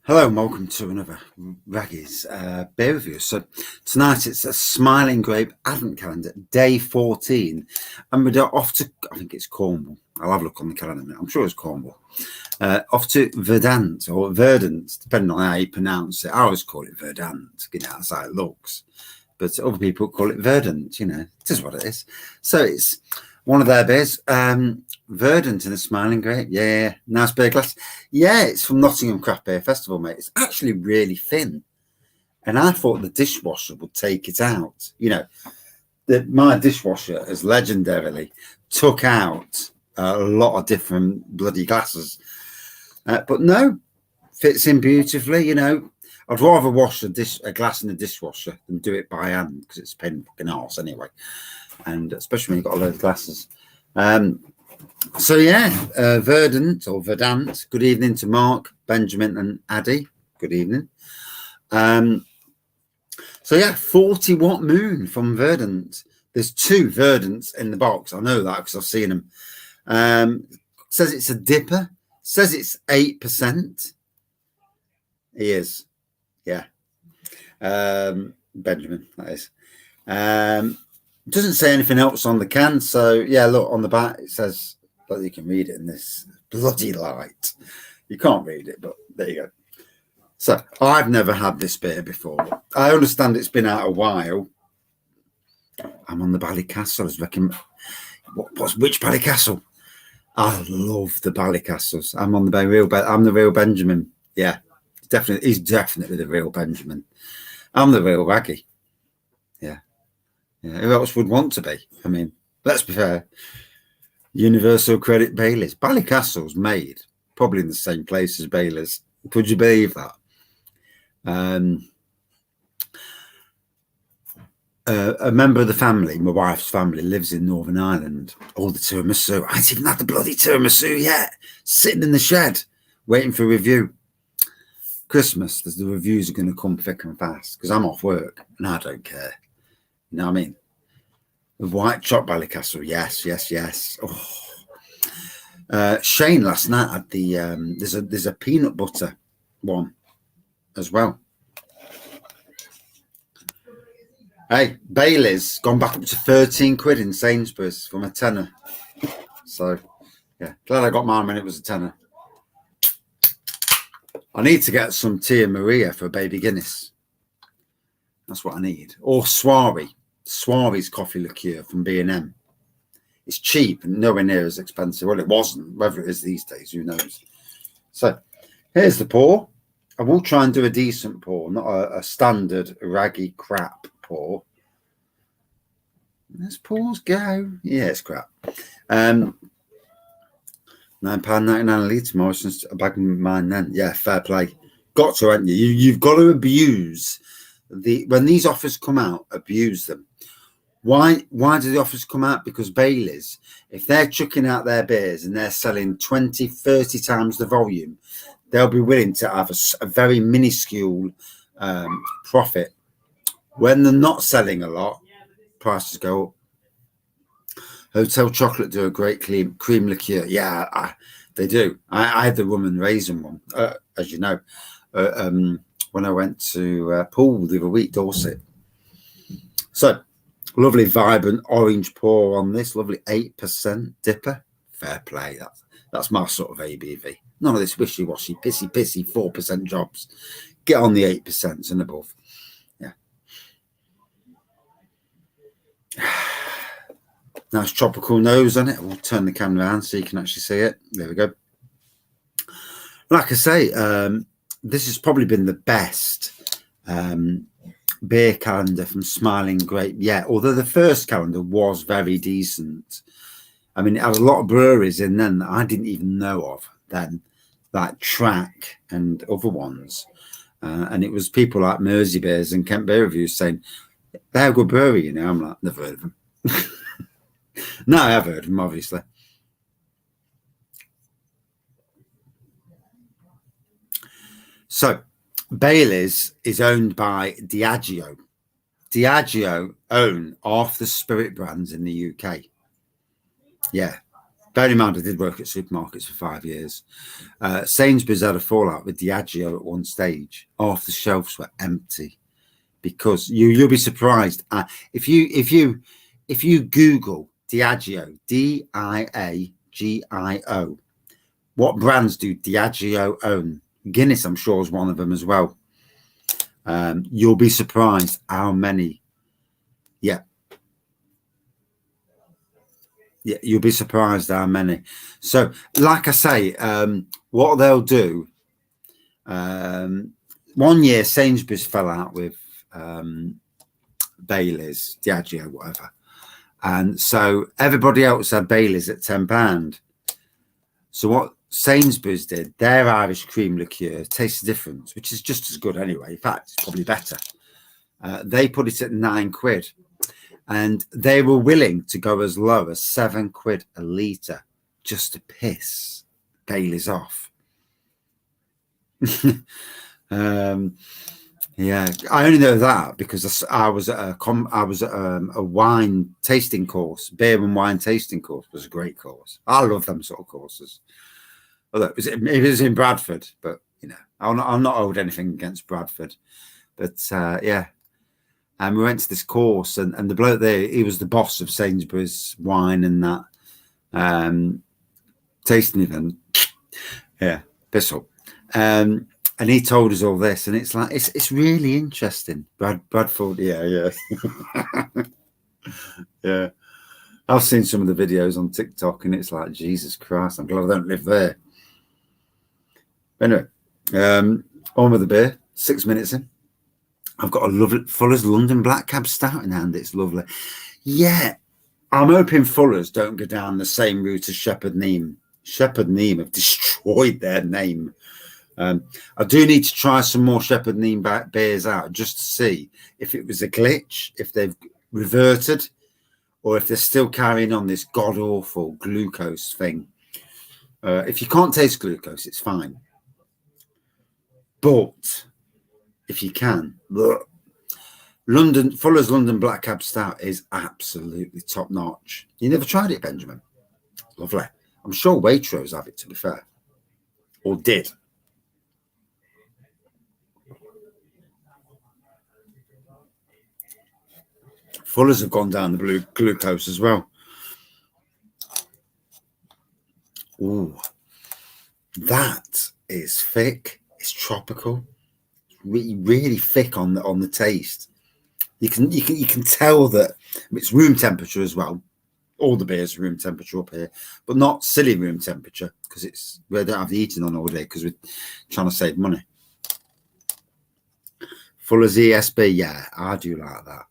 Hello and welcome to another Raggy's beer review. So tonight it's a Smiling Grape Advent Calendar, day 14. And we're off to, I think it's Cornwall. I'll have a look on the calendar in a minute. I'm sure it's Cornwall. Off to Verdant, or Verdant, depending on how you pronounce it. I always call it Verdant, you know, that's how it looks. But other people call it Verdant, you know, it is what it is. So it's one of their beers. Verdant and a Smiling Grape. Yeah, nice beer glass. Yeah, it's from Nottingham Craft Beer Festival, mate. It's actually really thin. And I thought the dishwasher would take it out. You know, my dishwasher has legendarily took out a lot of different bloody glasses. But no, fits in beautifully, you know. I'd rather wash a glass in the dishwasher than do it by hand because it's a pain in the fucking arse anyway. And especially when you've got a load of glasses. So yeah, Verdant or Verdant. Good evening to Mark, Benjamin, and Addy. Good evening. So yeah, 40-watt moon from Verdant. There's two Verdants in the box. I know that because I've seen them. Says it's a DIPA. Says it's 8%. He is, yeah. Benjamin, that is. Doesn't say anything else on the can, so yeah, look on the back it says, but you can read it in this bloody light. You can't read it, but there you go. So I've never had this beer before. I understand it's been out a while. I'm on the Ballycastle. I was reckon, which Ballycastle? I love the Ballycastles. I'm on the real. I'm the real Benjamin. Yeah, definitely. He's definitely the real Benjamin. I'm the real Raggy. Yeah. Yeah, who else would want to be? I mean, let's be fair. Universal Credit Baileys. Ballycastle's made probably in the same place as Baileys. Could you believe that? A member of the family, my wife's family, lives in Northern Ireland. All the tiramisu. I haven't even had the bloody tiramisu yet. Sitting in the shed, waiting for review. Christmas, the reviews are going to come thick and fast because I'm off work and I don't care. You know what I mean? The white chopped Ballycastle, yes. Oh. Shane last night had the there's a peanut butter one as well. Hey, Bailey's gone back up to 13 quid in Sainsbury's from a tenner. So yeah, glad I got mine when it was a tenner. I need to get some Tia Maria for baby Guinness. That's what I need. Or Soiree. Soiree's coffee liqueur from B&M. It's cheap and nowhere near as expensive. Well, it wasn't. Whether it is these days, who knows? So here's the pour. I will try and do a decent pour, not a standard raggy crap pour. Let's pours go. Yeah, it's crap. £9.99 a litre, Morrison's a bag of mine then. Yeah, fair play. Got to, haven't you? You've got to abuse when these offers come out, abuse them. Why do the offers come out? Because Baileys, if they're chucking out their beers and they're selling 20, 30 times the volume, they'll be willing to have a very minuscule profit. When they're not selling a lot, prices go up. Hotel Chocolate do a great cream liqueur. Yeah, they do. I had the rum and raisin one, as you know, when I went to Poole the other week, Dorset. So, lovely, vibrant orange pour on this. Lovely 8% DIPA. Fair play. That's my sort of ABV. None of this wishy-washy, pissy 4% jobs. Get on the 8% and above. Yeah. Nice tropical nose on it. We'll turn the camera around so you can actually see it. There we go. Like I say, this has probably been the best beer calendar from Smiling Grape yet, although the first calendar was very decent. I mean, it had a lot of breweries in then that I didn't even know of then, like Track and other ones. And it was people like Mersey Beers and Kent Beer Reviews saying, they're a good brewery, you know. I'm like, never heard of them. No, I have heard of them, obviously. So, Baileys is owned by Diageo. Diageo own half the spirit brands in the UK. Yeah. Bear in mind, I did work at supermarkets for 5 years. Sainsbury's had a fallout with Diageo at one stage. Half the shelves were empty because you'll be surprised if you Google Diageo, Diagio. What brands do Diageo own? Guinness, I'm sure, is one of them as well. You'll be surprised how many. Yeah, you'll be surprised how many. So, like I say, what they'll do. 1 year, Sainsbury's fell out with Bailey's, Diageo, whatever, and so everybody else had Bailey's at £10. So what Sainsbury's did, their Irish cream liqueur tastes different, which is just as good anyway. In fact, it's probably better. They put it at £9, and they were willing to go as low as £7 a litre just to piss Bailey's off. Yeah, I only know that because I was at a wine tasting course. Beer and wine tasting course was a great course. I love them sort of courses. Although it was in Bradford, but you know, I'll not hold anything against Bradford. But yeah, and we went to this course, and the bloke there, he was the boss of Sainsbury's wine and that tasting event. Yeah, Bissell. And he told us all this, and it's like it's really interesting. Bradford, yeah. Yeah. I've seen some of the videos on TikTok, and it's like, Jesus Christ, I'm glad I don't live there. Anyway, on with the beer. 6 minutes in, I've got a lovely Fuller's London Black Cab Stout in hand. It's lovely. Yeah, I'm hoping Fuller's don't go down the same route as Shepherd Neame. Shepherd Neame have destroyed their name. I do need to try some more Shepherd Neame beers out just to see if it was a glitch, if they've reverted, or if they're still carrying on this god-awful glucose thing. If you can't taste glucose, it's fine. But if you can, look, Fuller's London Black Cab Stout is absolutely top-notch. You never tried it, Benjamin? Lovely. I'm sure Waitrose have it, to be fair. Or did. Fuller's have gone down the blue glucose as well. Ooh, that is thick. It's tropical. It's really, really thick on the taste. You can tell that it's room temperature as well. All the beers are room temperature up here, but not silly room temperature because we don't have the heating on all day because we're trying to save money. Fuller's ESB, yeah, I do like that.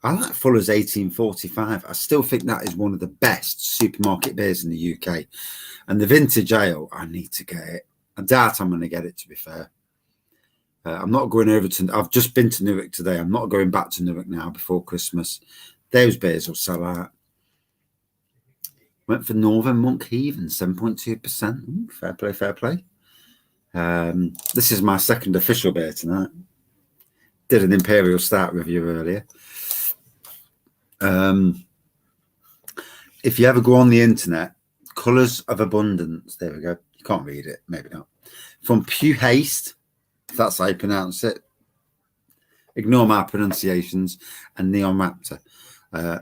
I like Fuller's 1845. I still think that is one of the best supermarket beers in the UK. And the vintage ale, I need to get it. I doubt I'm going to get it, to be fair. I'm not going over to... I've just been to Newark today. I'm not going back to Newark now before Christmas. Those beers will sell out. Went for Northern Monk Heathen, 7.2%. Fair play, fair play. This is my second official beer tonight. Did an Imperial Stout review earlier. If you ever go on the internet, Colours of Abundance, there we go. You can't read it, maybe not. From Pew Haste, if that's how you pronounce it. Ignore my pronunciations. And Neon Raptor.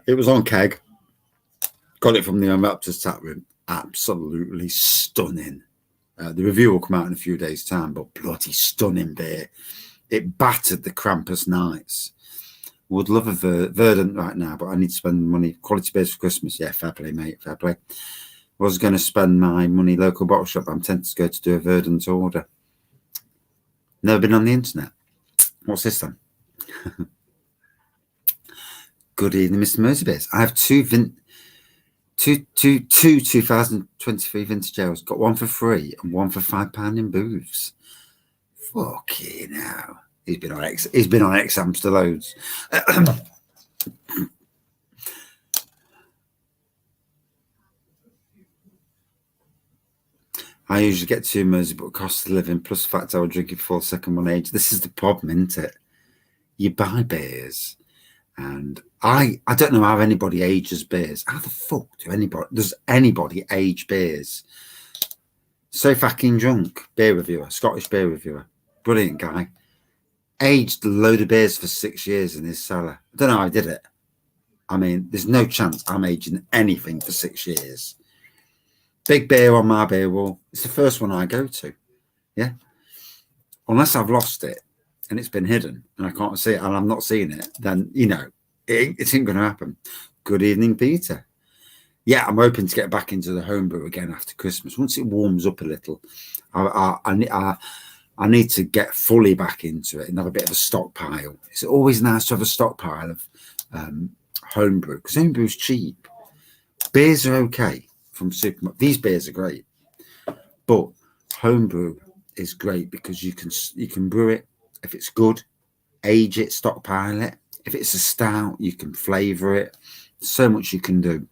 It was on keg. Got it from Neon Raptor's tap room. Absolutely stunning. The review will come out in a few days' time, but bloody stunning beer. It battered the Krampus Nights. Would love a Verdant right now, but I need to spend money. Quality beers for Christmas. Yeah, fair play, mate. Fair play. Was going to spend my money local bottle shop. I'm tempted to go to do a Verdant order. Never been on the internet. What's this then? Good evening, Mr. Merseybase. I have two 2023 vintage ales. Got one for free and one for £5 in booths. Fucking hell. He's been on X Hamster loads. I usually get 2 Mersey, but cost of living plus the fact I would drink it for second one age. This is the problem, isn't it? You buy beers And I don't know how anybody ages beers. How the fuck does anybody age beers? So fucking drunk. Beer reviewer, Scottish beer reviewer, brilliant guy. Aged a load of beers for 6 years in his cellar. I don't know how I did it. I mean, there's no chance I'm aging anything for 6 years. Big beer on my beer wall. It's the first one I go to. Yeah. Unless I've lost it and it's been hidden and I can't see it and I'm not seeing it, then, you know, it ain't going to happen. Good evening, Peter. Yeah, I'm hoping to get back into the homebrew again after Christmas. Once it warms up a little, I need to get fully back into it and have a bit of a stockpile. It's always nice to have a stockpile of homebrew because homebrew is cheap. Beers are okay from supermarket. These beers are great, but homebrew is great because you can brew it if it's good, age it, stockpile it. If it's a stout, you can flavour it. So much you can do.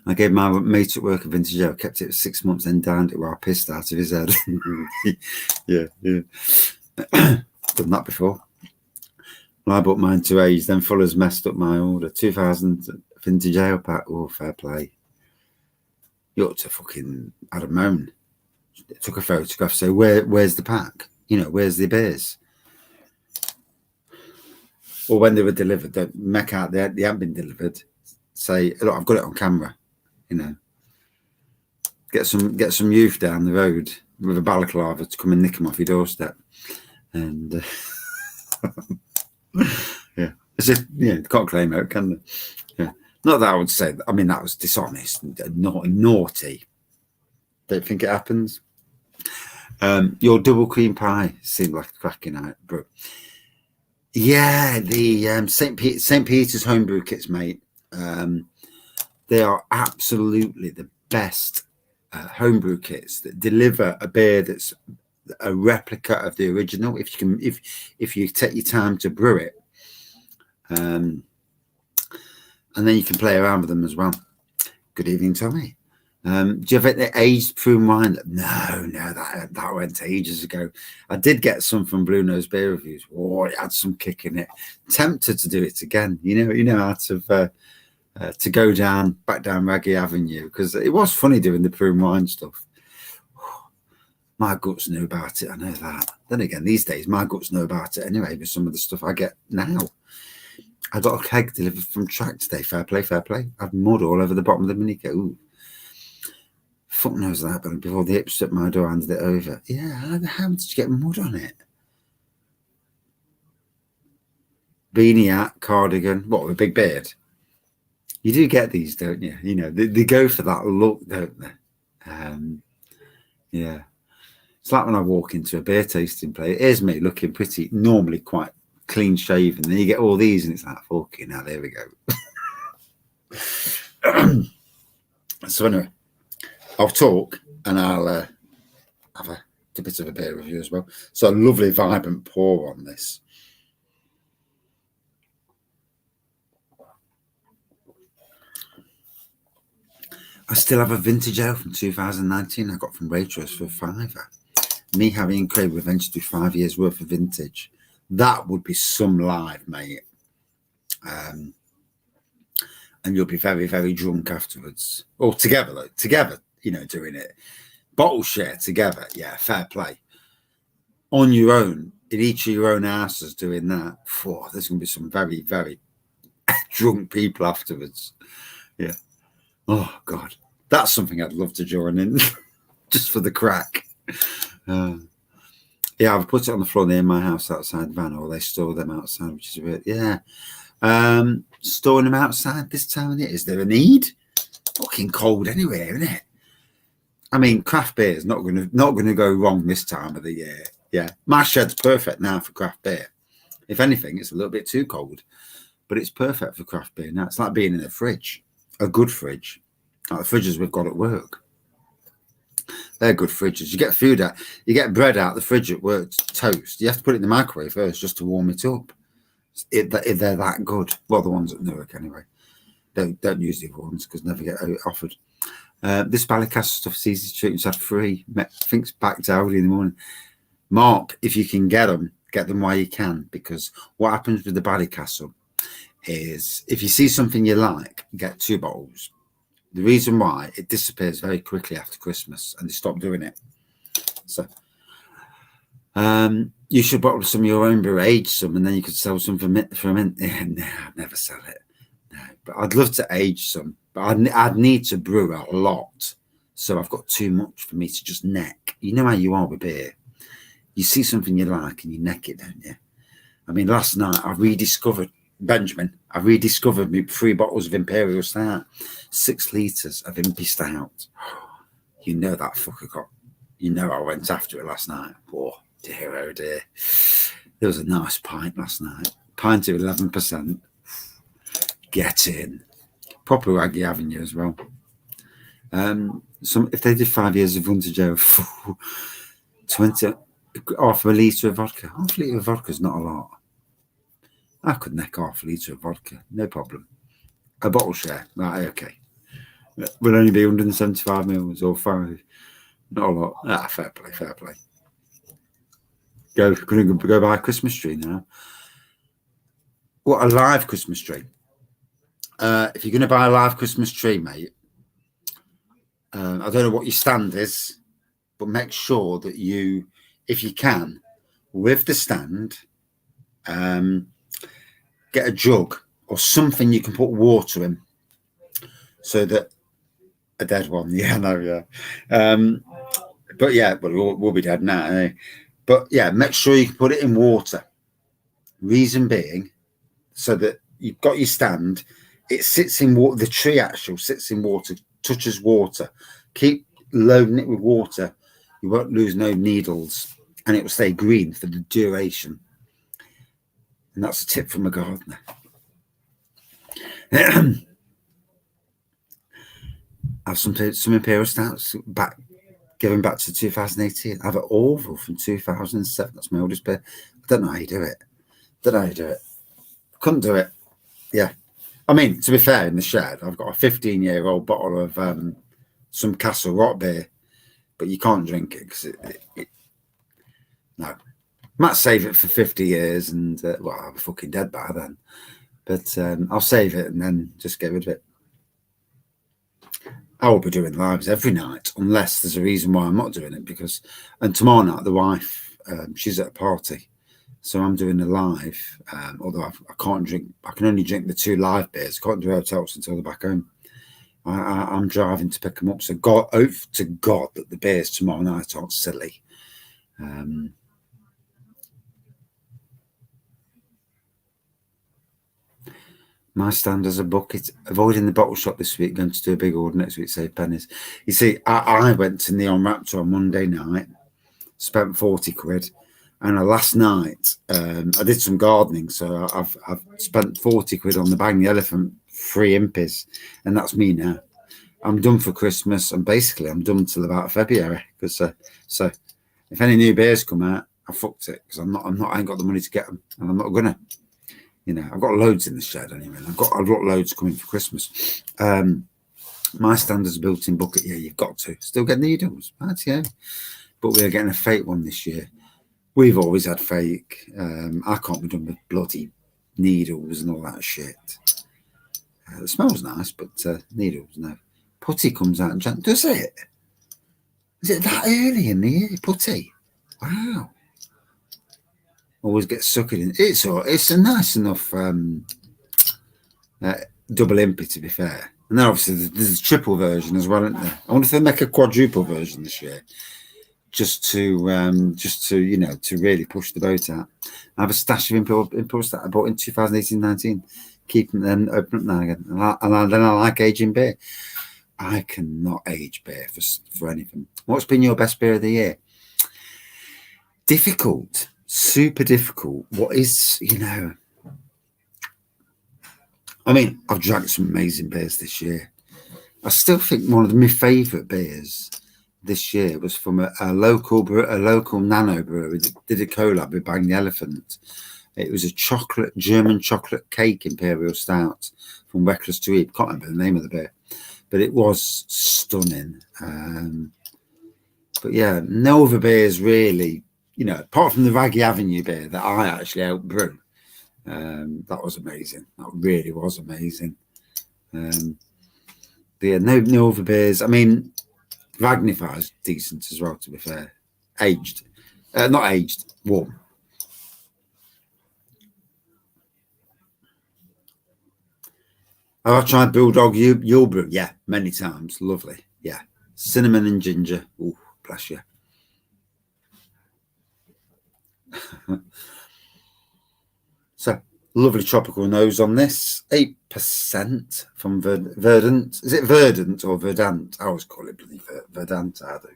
I gave my mate at work a vintage ale, kept it for 6 months, then downed it while pissed out of his head. yeah. Done that before. Well, I bought mine to age, then Fuller's messed up my order. 2000 vintage ale pack. Oh, fair play. You ought to fucking had a moan. Took a photograph, say, where's the pack? You know, where's the beers? Or when they were delivered, don't make out they haven't been delivered. Say, look, I've got it on camera. You know, get some youth down the road with a balaclava to come and nick them off your doorstep, and yeah, it's just can't claim out, can they? Yeah, not that I would say. I mean, that was dishonest and naughty. Don't think it happens. Your double cream pie seemed like a cracking night, bro. Yeah, the St. Peter's homebrew kits, mate. They are absolutely the best homebrew kits that deliver a beer that's a replica of the original. If you take your time to brew it, and then you can play around with them as well. Good evening, Tommy. Do you have the aged prune wine? No, that went ages ago. I did get some from Blue Nose Beer Reviews. Oh, it had some kick in it. Tempted to do it again. Out of to go back down Raggy Avenue, because it was funny doing the prune wine stuff. My guts knew about it. I know that. Then again, these days my guts know about it anyway with some of the stuff I get now. I got a keg delivered from track today. Fair play. I had mud all over the bottom of the mini keg. Ooh. Fuck knows that, but before the hipster at my door handed it over. Yeah, how did you get mud on it? Beanie hat, cardigan, what, with a big beard? You do get these, don't you? You know, they go for that look, don't they? Yeah. It's like when I walk into a beer tasting place. Here's me looking pretty, normally quite clean shaven. Then you get all these and it's like, fucking hell, there we go. So anyway, I'll talk and I'll have a bit of a beer review as well. So a lovely, vibrant pour on this. I still have a vintage ale from 2019 I got from Waitrose for £5. Me, Harry and Craig were eventually do 5 years worth of vintage. That would be some live, mate. And you'll be very, very drunk afterwards. Or together, doing it. Bottle share together. Yeah, fair play. On your own, in each of your own houses doing that. There's going to be some very, very drunk people afterwards. Yeah. Oh, God. That's something I'd love to join in. Just for the crack. Yeah, I've put it on the floor near my house outside the van, or they store them outside, which is a bit, yeah. Storing them outside this time of year. Is there a need? Fucking cold anyway, isn't it? I mean, craft beer is not going to go wrong this time of the year. Yeah, my shed's perfect now for craft beer. If anything, it's a little bit too cold, but it's perfect for craft beer now. It's like being in a fridge, a good fridge, like the fridges we've got at work. They're good fridges. You get food out, you get bread out the fridge at work, toast. You have to put it in the microwave first just to warm it up. If they're that good, well, the ones at Newark anyway. Don't use the other ones because never get offered. This Ballycastle stuff is easy to treat. It's had free. Thinks back to Audi in the morning. Mark, if you can get them while you can, because what happens with the Ballycastle is if you see something you like, get 2 bottles. The reason why, it disappears very quickly after Christmas and they stop doing it. So you should bottle some of your own brew, age some, and then you could sell some for mint. Yeah, no, I'd never sell it. No, but I'd love to age some, but I'd need to brew a lot. So I've got too much for me to just neck. You know how you are with beer. You see something you like and you neck it, don't you? I mean, last night I rediscovered Benjamin. I rediscovered me 3 bottles of Imperial Stout, 6 litres of Impy Stout. You know that fucker got. You know I went after it last night. Oh dear, oh dear. There was a nice pint last night. Pint of 11%. Get in. Proper Raggy Avenue as well. If they did 5 years of vintage ale, 20, half a litre of vodka. Half a litre of vodka is not a lot. I could neck half a litre of vodka, no problem. A bottle share, right? Okay. Will only be 175 mils or 5. Not a lot. Fair play, fair play. Go buy a Christmas tree now. What, a live Christmas tree? If you're going to buy a live Christmas tree, mate, I don't know what your stand is, but make sure that you, if you can, with the stand, get a jug or something you can put water in, so that a dead one. Yeah, no, yeah. But yeah, well, we'll be dead now. Eh? But yeah, make sure you can put it in water. Reason being, so that you've got your stand, it sits in water. The tree actually sits in water, touches water. Keep loading it with water. You won't lose no needles, and it will stay green for the duration. And that's a tip from a gardener. Have some Imperial Stouts going back to 2018. I have an Orville from 2007. That's my oldest beer. I don't know how you do it. Couldn't do it. Yeah. I mean, to be fair, in the shed, I've got a 15-year-old bottle of some Castle Rock beer, but you can't drink it because no. Might save it for 50 years and, well, I'll be fucking dead by then. But I'll save it and then just get rid of it. I will be doing lives every night, unless there's a reason why I'm not doing it. And tomorrow night, the wife, she's at a party. So I'm doing a live, although I can't drink. I can only drink the 2 live beers. I can't do hotels until they're back home. I'm driving to pick them up. So hope to God that the beers tomorrow night aren't silly. My stand as a bucket, avoiding the bottle shop this week, going to do a big order next week, save pennies. You see, I went to Neon Raptor on Monday night, spent 40 quid. And last night, I did some gardening. So I've spent 40 quid on the Bang the Elephant 3 impies. And that's me now. I'm done for Christmas. And basically, I'm done till about February. Because so if any new beers come out, I fucked it. Because I ain't got the money to get them. And I'm not going to. You know, I've got loads in the shed anyway. I've got loads coming for Christmas. My standards built-in bucket. Yeah, you've got to. Still get needles. Right, yeah. But we're getting a fake one this year. We've always had fake. I can't be done with bloody needles and all that shit. It smells nice, but needles, no. Putty comes out in Jan. Does it? Is it that early in the year? Putty? Wow. Always get sucked in. It's a nice enough double impy, to be fair. And then obviously there's a triple version as well, isn't there? I wonder if they make a quadruple version this year, just to you know, to really push the boat out. I have a stash of impulse that I bought in 2018-19, keeping them open up now again. And then I like aging beer. I cannot age beer for anything. What's been your best beer of the year? Difficult. Super difficult. What is, you know, I mean, I've drank some amazing beers this year. I still think one of my favourite beers this year was from a local nano brewery that did a collab with Bang the Elephant. It was a German chocolate cake Imperial Stout from Reckless to Eat. Can't remember the name of the beer, but it was stunning. But yeah, no other beers really. You know, apart from the Raggy Avenue beer that I actually helped brew, That was amazing. That really was amazing. Yeah, no other beers. I mean, Magnify's decent as well, to be fair. Aged. Not aged, warm. I've tried Bulldog Yule Brew. Yeah, many times. Lovely. Yeah. Cinnamon and ginger. Oh, bless you. So, lovely tropical nose on this. 8% from Verdant. Is it Verdant or Verdant? I always call it bloody Verdant, I do.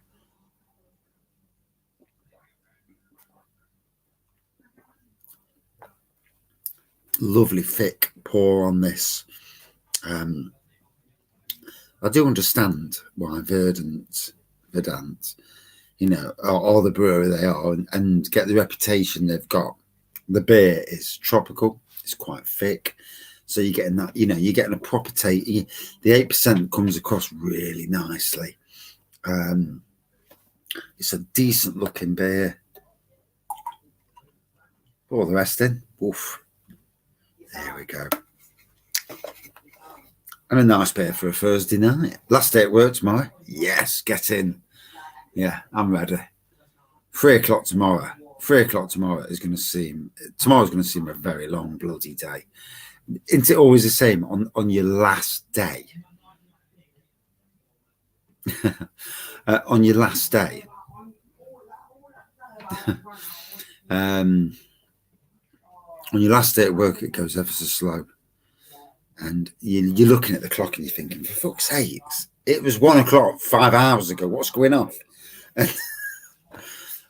Lovely thick pour on this. I do understand why Verdant, you know, are the brewery they are, and get the reputation they've got. The beer is tropical. It's quite thick. So you're getting that, you know, you're getting a proper taste. The 8% comes across really nicely. It's a decent looking beer. Pour the rest in. Oof. There we go. And a nice beer for a Thursday night. Last day at work tomorrow. Yes, get in. Yeah, I'm ready. 3 o'clock tomorrow. 3 o'clock tomorrow is going to seem. Tomorrow's going to seem a very long bloody day. Isn't it always the same on your last day? On your last day. On your last day at work, it goes ever so slow. And you're looking at the clock and you're thinking, for fuck's sakes, it was 1 o'clock 5 hours ago. What's going on?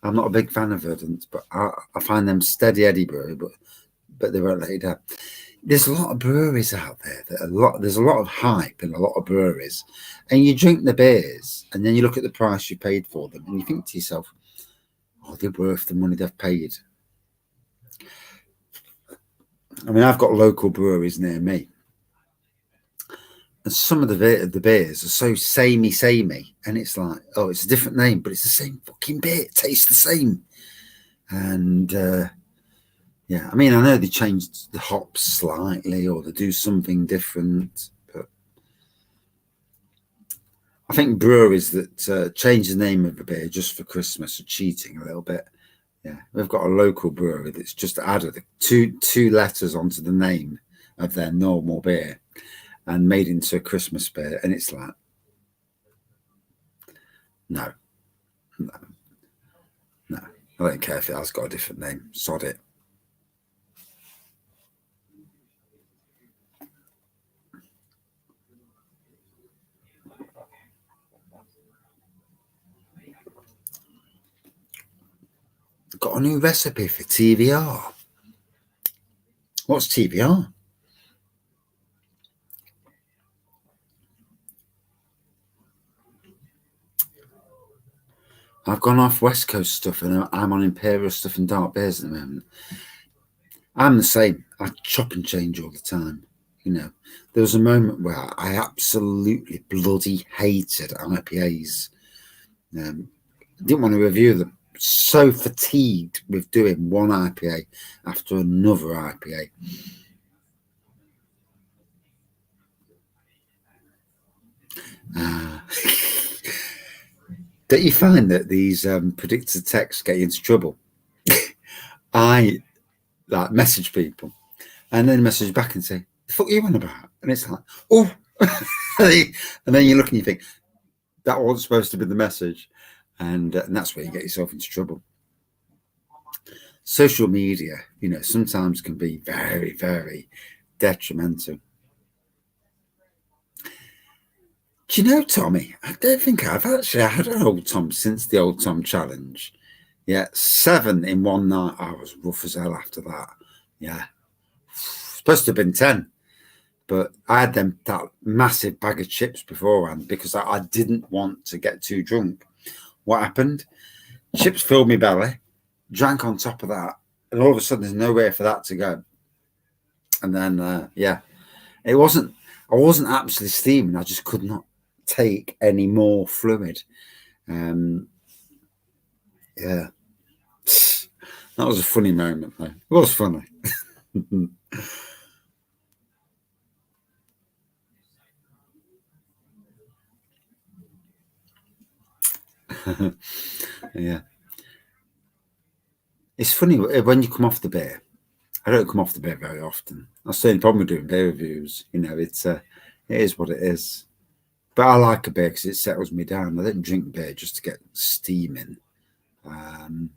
I'm not a big fan of Verdant, but I find them steady Eddie brewery, but they won't let you down. There's a lot of breweries out there there's a lot of hype in a lot of breweries, and you drink the beers and then you look at the price you paid for them and you think to yourself, oh, they're worth the money they've paid. I mean, I've got local breweries near me, and some of the beers are so samey, and it's like, oh, it's a different name, but it's the same fucking beer. It tastes the same. And yeah, I mean, I know they changed the hops slightly, or they do something different, but I think breweries that change the name of a beer just for Christmas are cheating a little bit. Yeah, we've got a local brewery that's just added two letters onto the name of their normal beer and made into a Christmas beer, and it's like, no, I don't care if it has got a different name. Sod it. Got a new recipe for TVR. What's TVR? I've gone off West Coast stuff and I'm on Imperial stuff and dark beers at the moment. I'm the same. I chop and change all the time. You know, there was a moment where I absolutely bloody hated IPAs. Didn't want to review them. So fatigued with doing one IPA after another IPA. Don't you find that these predicted texts get you into trouble? I like message people and then message back and say, the fuck are you on about? And it's like, oh, and then you look and you think, that wasn't supposed to be the message. And that's where you get yourself into trouble. Social media, you know, sometimes can be very, very detrimental. Do you know, Tommy, I don't think I've actually had an Old Tom since the Old Tom challenge. Yeah, 7 in one night. I was rough as hell after that. Yeah. Supposed to have been 10. But I had that massive bag of chips beforehand because I didn't want to get too drunk. What happened? Chips filled my belly, drank on top of that, and all of a sudden there's nowhere for that to go. And then, yeah, I wasn't absolutely steaming. I just could not take any more fluid. Yeah, that was a funny moment, though. It was funny. Yeah. It's funny when you come off the beer. I don't come off the beer very often. That's the only problem with doing beer reviews. You know, it is what it is. But I like a beer because it settles me down. I don't drink beer just to get steaming. Um,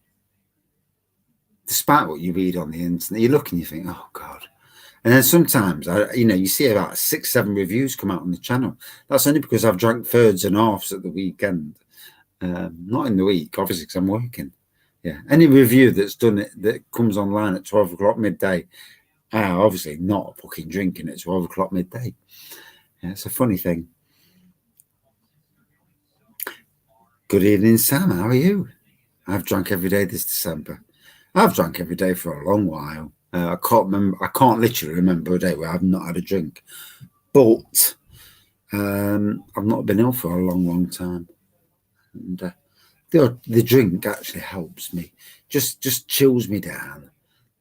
Despite what you read on the internet, you look and you think, oh God. And then sometimes, you see about 6, 7 reviews come out on the channel. That's only because I've drank thirds and halves at the weekend. Not in the week, obviously, because I'm working. Yeah. Any review that's done it, that comes online at 12 o'clock midday, obviously not fucking drinking at 12 o'clock midday. Yeah, it's a funny thing. Good evening, Sam. How are you? I've drunk every day this December. I've drunk every day for a long while. I can't remember. I can't literally remember a day where I've not had a drink. But I've not been ill for a long, long time. And the drink actually helps me. Just chills me down.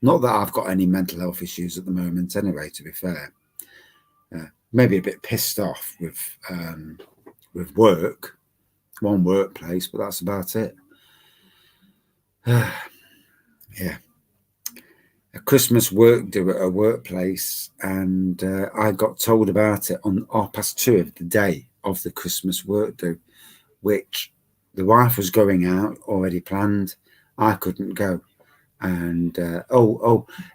Not that I've got any mental health issues at the moment, anyway. To be fair, maybe a bit pissed off with work, one workplace, but that's about it. Yeah. A Christmas work do at a workplace, and I got told about it on 2:30 of the day of the Christmas work do, which the wife was going out already planned. I couldn't go, and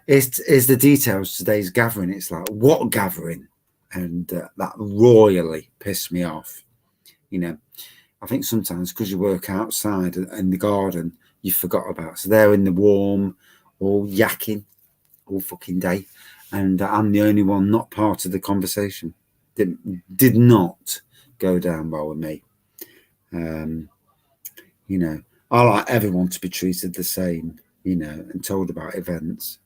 is the details today's gathering? It's like, what gathering? And that royally pissed me off. You know, I think sometimes because you work outside in the garden, you forgot about. So they're in the warm, all yakking all fucking day, and I'm the only one not part of the conversation. Did not go down well with me. You know, I like everyone to be treated the same, you know, and told about events.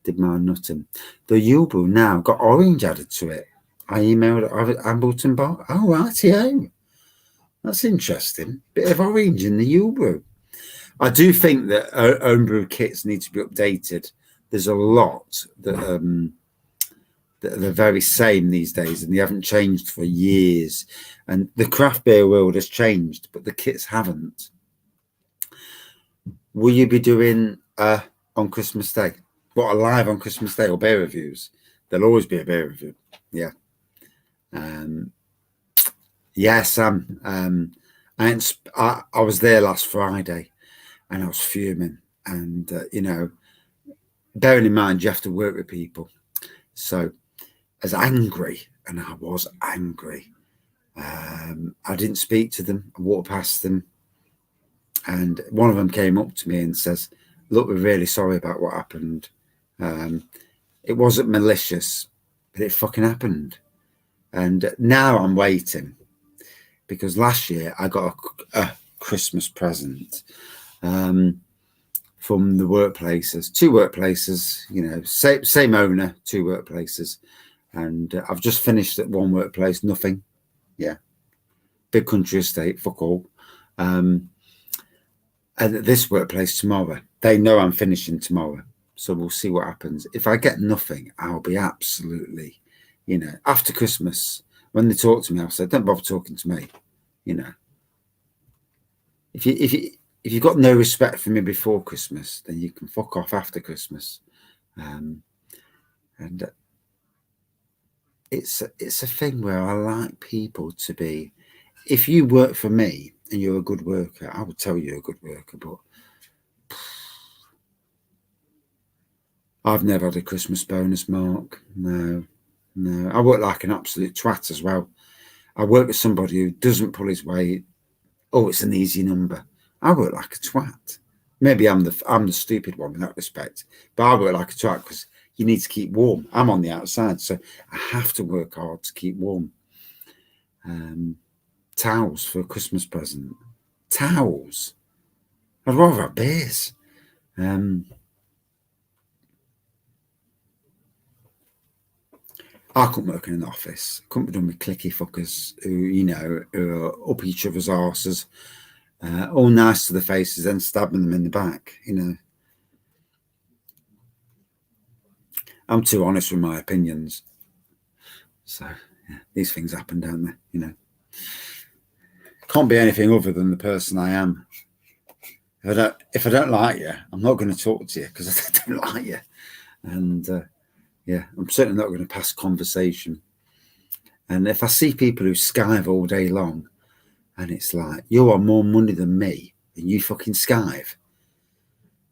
Did mind nothing. The Yule Brew now got orange added to it. I emailed Ambleton Bar. Oh, RTO. That's interesting. Bit of orange in the Yule Brew. I do think that homebrew kits need to be updated. There's a lot that are the very same these days, and they haven't changed for years. And the craft beer world has changed, but the kits haven't. Will you be doing on Christmas Day? What, live on Christmas Day or beer reviews? There'll always be a beer review. Yeah. Yeah, Sam. I was there last Friday, and I was fuming. And you know, bearing in mind you have to work with people, so as angry, and I was angry. I didn't speak to them. I walked past them, and one of them came up to me and says, "Look, we're really sorry about what happened. It wasn't malicious, but it fucking happened." And now I'm waiting, because last year I got a Christmas present from the workplaces, 2 workplaces, you know, same owner, 2 workplaces. And I've just finished at one workplace, nothing. Yeah. Big country estate, fuck all. And at this workplace tomorrow, they know I'm finishing tomorrow. So we'll see what happens. If I get nothing, I'll be absolutely, you know, after Christmas, when they talk to me, I'll say, don't bother talking to me. You know, if you've got no respect for me before Christmas, then you can fuck off after Christmas. And it's a thing where I like people to be. If you work for me and you're a good worker, I would tell you you're a good worker, but I've never had a Christmas bonus, Mark. No. I work like an absolute twat as well. I work with somebody who doesn't pull his weight. Oh, it's an easy number. I work like a twat. Maybe I'm the stupid one in that respect, but I work like a twat because you need to keep warm. I'm on the outside, so I have to work hard to keep warm. Towels for a Christmas present. Towels. I'd rather have beers. I couldn't work in an office. I couldn't be done with clicky fuckers who, you know, who are up each other's arses, all nice to the faces, then stabbing them in the back, you know. I'm too honest with my opinions. So yeah, these things happen, don't they? You know, can't be anything other than the person I am. If I don't like you, I'm not going to talk to you because I don't like you. And yeah, I'm certainly not going to pass conversation. And if I see people who skive all day long, and it's like, you are more money than me, and you fucking skive.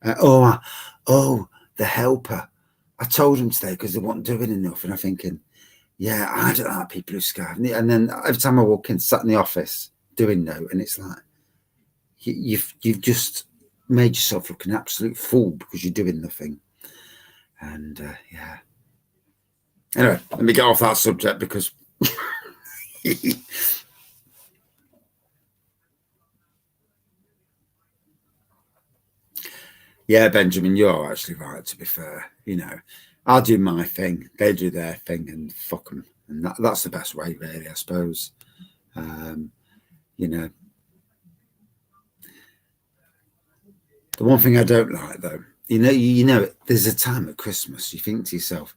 Oh, the helper. I told him today because they weren't doing enough. And I'm thinking, yeah, I don't like people who skive. And then every time I walk in, sat in the office doing no, and it's like, you've just made yourself look an absolute fool because you're doing nothing. And yeah. Anyway, let me get off that subject because yeah, Benjamin, you're actually right, to be fair. You know, I'll do my thing, they do their thing, and fuck them. And that's the best way, really, I suppose. You know, the one thing I don't like, though, you know, there's a time at Christmas, you think to yourself,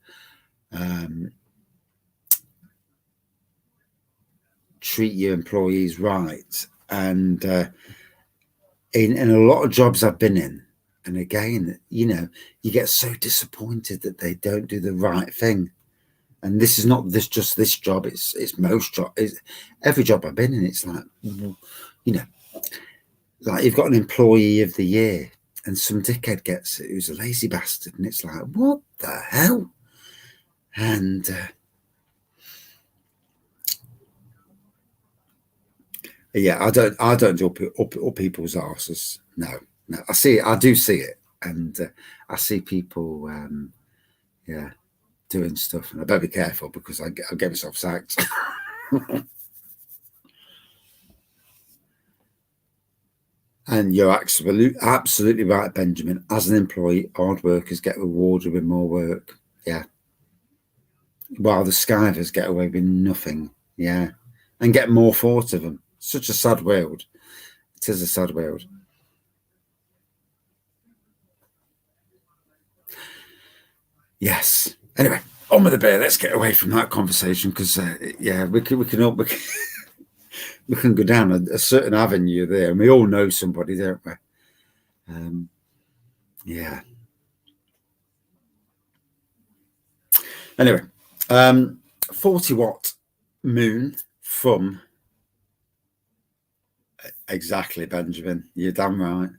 treat your employees right. And in a lot of jobs I've been in, and again, you know, you get so disappointed that they don't do the right thing. And this is not just this job, it's most jobs, every job I've been in, it's like, you know, like you've got an employee of the year and some dickhead gets it who's a lazy bastard, and it's like, what the hell? And yeah, I don't do up people's arses. No, I do see it, and I see people, yeah, doing stuff, and I better be careful because I get myself sacked. And you're absolutely right, Benjamin. As an employee, hard workers get rewarded with more work. Yeah. While the skivers get away with nothing. Yeah. And get more thought of them. Such a sad world. It is a sad world. Yes. Anyway, on with the beer. Let's get away from that conversation because, yeah, we can go down a certain avenue there, and we all know somebody, don't we? Yeah. Anyway, 40-watt moon from exactly, Benjamin. You're damn right.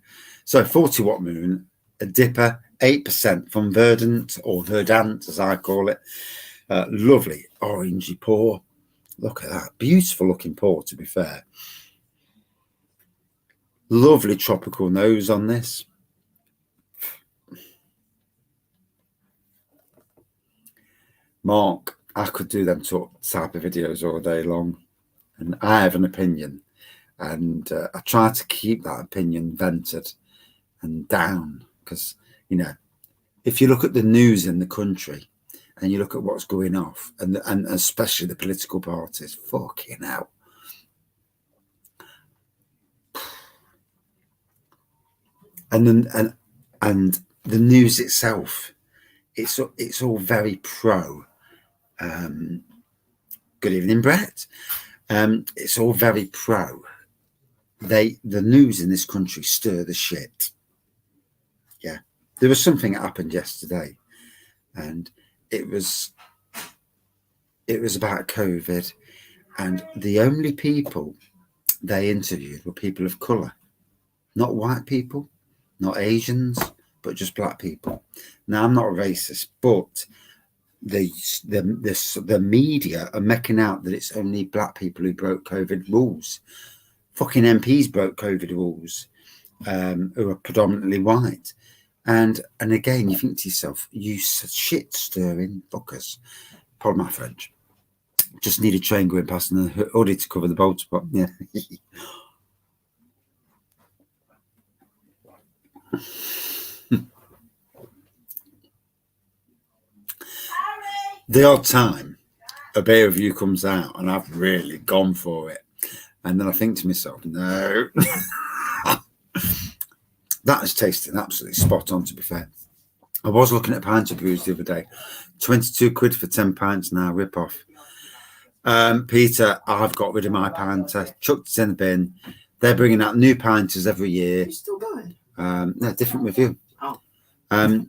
So 40-watt moon, a DIPA, 8% from Verdant, or Verdant as I call it. Lovely orangey pour. Look at that. Beautiful looking pour, to be fair. Lovely tropical nose on this. Mark, I could do them type of videos all day long, and I have an opinion, and I try to keep that opinion vented and down because, you know, if you look at the news in the country and you look at what's going off, and especially the political parties, fucking hell. And then and the news itself, it's all very pro. Good evening, Brett. It's all very pro. The news in this country stir the shit. Yeah, there was something that happened yesterday, and it was about COVID, and the only people they interviewed were people of colour, not white people, not Asians, but just black people. Now, I'm not a racist, but the media are making out that it's only black people who broke COVID rules. Fucking MPs broke COVID rules, who are predominantly white. And again, you think to yourself, you shit stirring fuckers. Pardon my French. Just need a train going past and a hoodie to cover the bald spot. Yeah. The odd time a beer review comes out and I've really gone for it, and then I think to myself, no, that is tasting absolutely spot on, to be fair. I was looking at pint of brews the other day. 22 quid for 10 pints now, rip off. Peter, I've got rid of my pinter, chucked it in the bin. They're bringing out new pinters every year. You're still going? No, different review. Oh. I've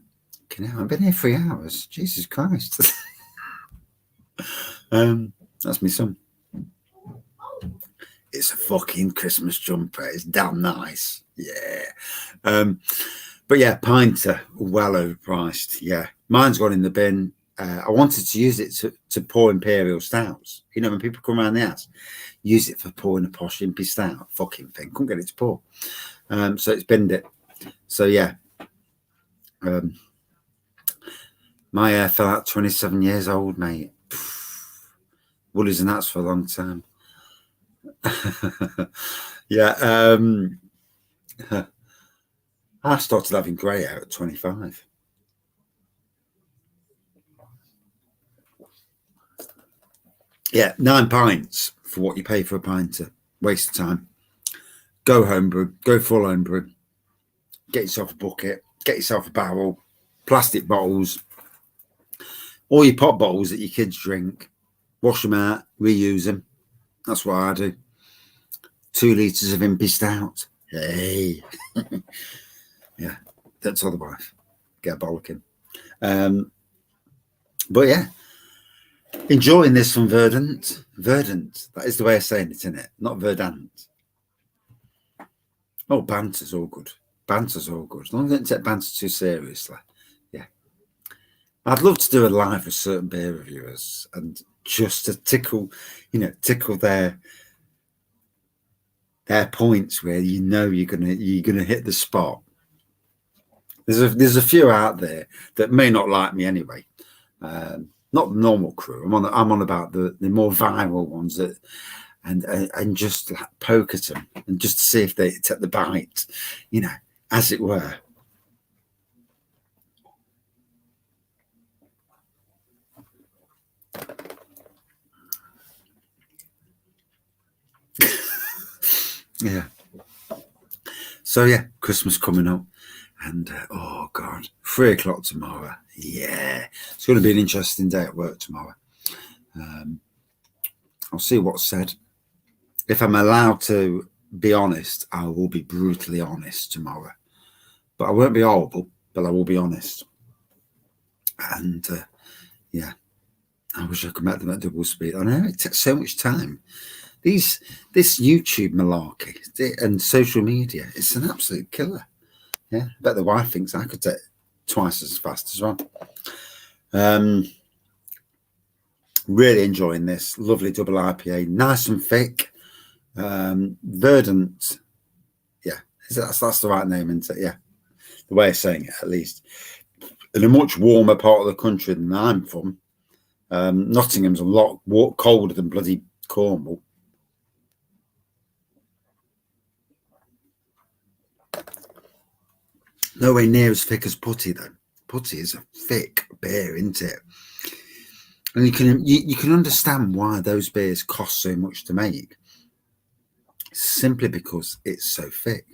been here 3 hours. Jesus Christ. That's my son. It's a fucking Christmas jumper. It's damn nice. Yeah. But yeah, pinter, well overpriced. Yeah. Mine's gone in the bin. I wanted to use it to pour imperial stouts. You know, when people come around the house, use it for pouring a posh impy stout. Fucking thing. Couldn't get it to pour. So it's binned it. So yeah. My hair fell out 27 years old, mate. Woolies and hats for a long time. Yeah. I started having grey hair at 25. Yeah, 9 pints for what you pay for a pinter. Waste of time. Go homebrew. Go full homebrew. Get yourself a bucket. Get yourself a barrel. Plastic bottles. All your pop bottles that your kids drink. Wash them out. Reuse them. That's what I do. 2 litres of impy stout. Hey. Yeah, don't tell the wife. Get a bollocking. But yeah, enjoying this from Verdant. Verdant, that is the way of saying it, isn't it? Not Verdant. Oh, banter's all good. Banter's all good. As long as I don't take banter too seriously. Yeah. I'd love to do a live with certain beer reviewers and just to tickle their points where you know you're gonna hit the spot. There's a few out there that may not like me anyway. Not the normal crew. I'm on about the more viral ones that and just like poke at them and just to see if they take the bite, you know, as it were. Yeah. So yeah, Christmas coming up. And, oh, God, 3 o'clock tomorrow. Yeah. It's going to be an interesting day at work tomorrow. I'll see what's said. If I'm allowed to be honest, I will be brutally honest tomorrow. But I won't be horrible, but I will be honest. And, yeah, I wish I could make them at double speed. I know, it takes so much time. This YouTube malarkey and social media, it's an absolute killer. Yeah, I bet the wife thinks I could take twice as fast as well. Really enjoying this. Lovely double IPA. Nice and thick. Verdant. Yeah, that's the right name, isn't it? Yeah, the way of saying it, at least. In a much warmer part of the country than I'm from. Nottingham's a lot colder than bloody Cornwall. Nowhere near as thick as putty, though. Putty is a thick beer, isn't it? And you can understand why those beers cost so much to make. Simply because it's so thick.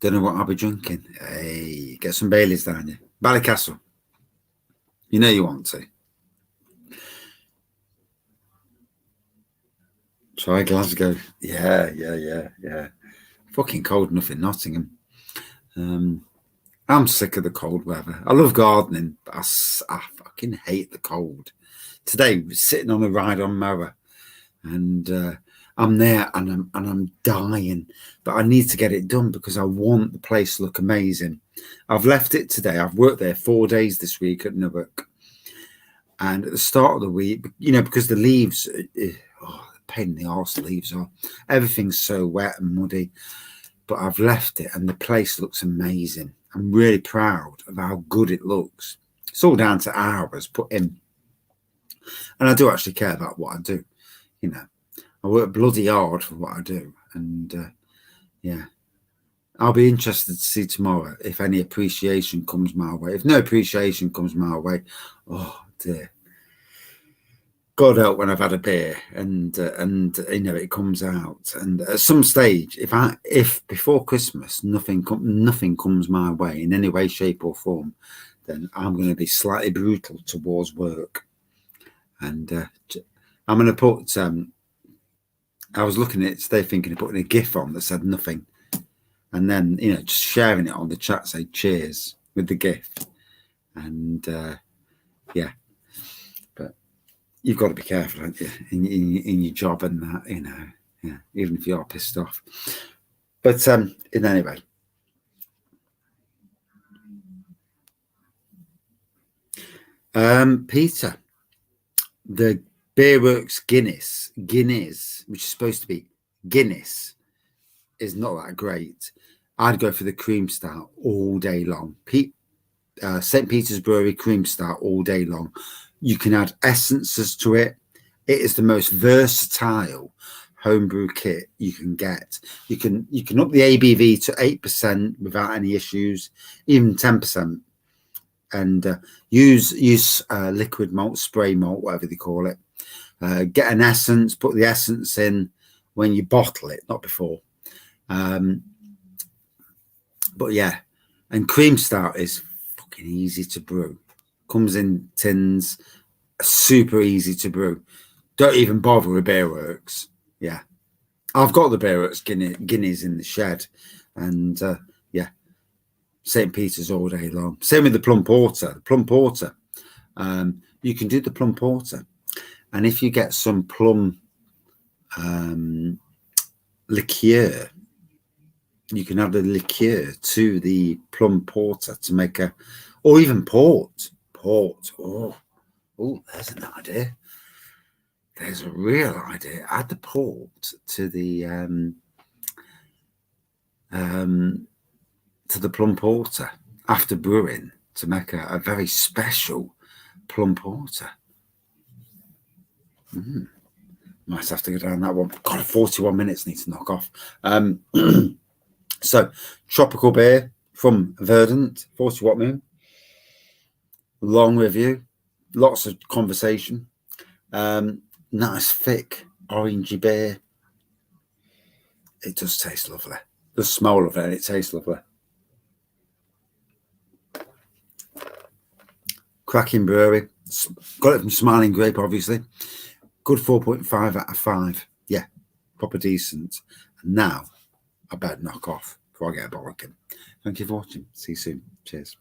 Don't know what I'll be drinking. Hey, get some Baileys down here. Ballycastle. You know you want to. Try Glasgow. Yeah. Fucking cold enough in Nottingham. I'm sick of the cold weather. I love gardening, but I fucking hate the cold. Today, sitting on a ride-on mower, and I'm there, and I'm dying, but I need to get it done because I want the place to look amazing. I've left it today. I've worked there 4 days this week at Newark, and at the start of the week, you know, because the leaves, pain in the arse, the leaves are. Everything's so wet and muddy, but I've left it and the place looks amazing. I'm really proud of how good it looks. It's all down to hours put in. And I do actually care about what I do. You know, I work bloody hard for what I do. And yeah, I'll be interested to see tomorrow if any appreciation comes my way. If no appreciation comes my way, oh dear. God help when I've had a beer and you know, it comes out. And at some stage, if before Christmas nothing comes my way in any way, shape, or form, then I'm going to be slightly brutal towards work. And I'm going to put. I was looking at it today, thinking of putting a GIF on that said nothing, and then, you know, just sharing it on the chat, say cheers with the GIF, and yeah. But you've got to be careful, haven't you, in your job and that, you know, yeah, even if you are pissed off. But in any way, Peter, the Beerworks Guinness, which is supposed to be Guinness, is not that great. I'd go for the cream stout all day long. St. Peter's Brewery cream stout all day long. You can add essences to it. It is the most versatile homebrew kit you can get. You can up the ABV to 8% without any issues, even 10%. And use liquid malt, spray malt, whatever they call it. Get an essence, put the essence in when you bottle it, not before. But yeah, and cream stout is fucking easy to brew. Comes in tins, super easy to brew. Don't even bother with Beerworks. Yeah, I've got the Beerworks Guineas in the shed, and yeah, St. Peter's all day long. Same with the plum porter. The plum porter, you can do the plum porter, and if you get some plum liqueur, you can add the liqueur to the plum porter to make a, or even port. Oh, there's an idea. There's a real idea. Add the port to the plum porter after brewing to make a very special plum porter. Might have to go down that one. God, 41 minutes need to knock off. So, tropical beer from Verdant, 40 Watt Moon. Long review, lots of conversation. Nice, thick, orangey beer. It does taste lovely. It does smell lovely and it tastes lovely. Cracking brewery. Got it from Smiling Grape, obviously. Good 4.5 out of 5. Yeah, proper decent. And now I better knock off before I get a bollocking. Thank you for watching. See you soon. Cheers.